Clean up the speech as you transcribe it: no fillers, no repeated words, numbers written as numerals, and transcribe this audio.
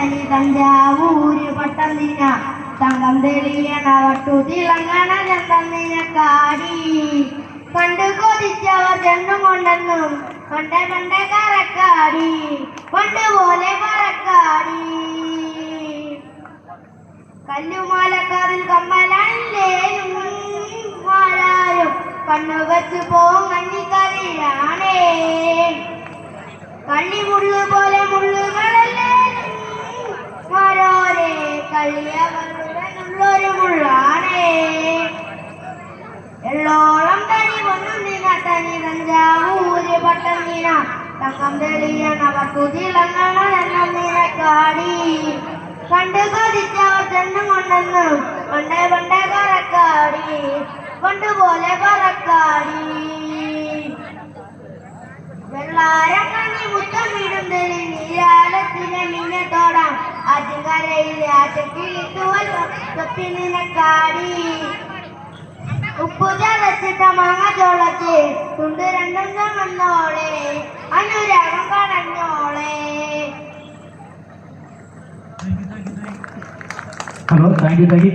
തനി തഞ്ചാവൂര് പട്ടം തിന തങ്കം തെളിയണ വട്ടു തിളങ്ങണ ചന്തം നിനക്കാടി കണ്ടു കൊതിച്ചവർ ചെന്നും കൊണ്ടെന്നും പണ്ടേ പണ്ടേ കറക്കാടി പണ്ടുപോലെ പറക്കാടി കല്ലുമാലക്കാരിൽ കമ്മലാണില്ലേലും ആരാരും കണ്ണു വെച്ച് പോവും കണ്ണിക്കറിയാണേ കള്ളിമുള്ളു പോലെ മുള്ളുകളല്ലേ ഓരോരേ കളിയവരുള്ളൊരു മുള്ളാണേ എള്ളോളം തനി വന്നു നിന തനി തഞ്ചാവൂര് പട്ടം നിന തങ്കം തെളിയണ വട്ടു തിളങ്ങണ എണ്ണം നിനക്കാടി കണ്ടു കൊതിച്ചവർ ചെന്നും കൊണ്ടെന്ന് പണ്ടേ പണ്ടേ കറക്കാടി കൊണ്ടുപോലെ പറക്കാടി വെള്ളാരം കണ്ണി മുത്തം വിടുന്നതിൽ നീരാലത്തിനെ മീനെ തോടാം ആറ്റുകരയിലെ ആറ്റക്കിളിത്തുവൽ തൊപ്പി നിനക്കാടി ഉപ്പു ചതച്ചിട്ട മാങ്ങ ചോളച്ച് തുണ്ട് രണ്ടും ചമന്നോളെ അനുരാഗം കടഞ്ഞോളെ. Hello, thank you.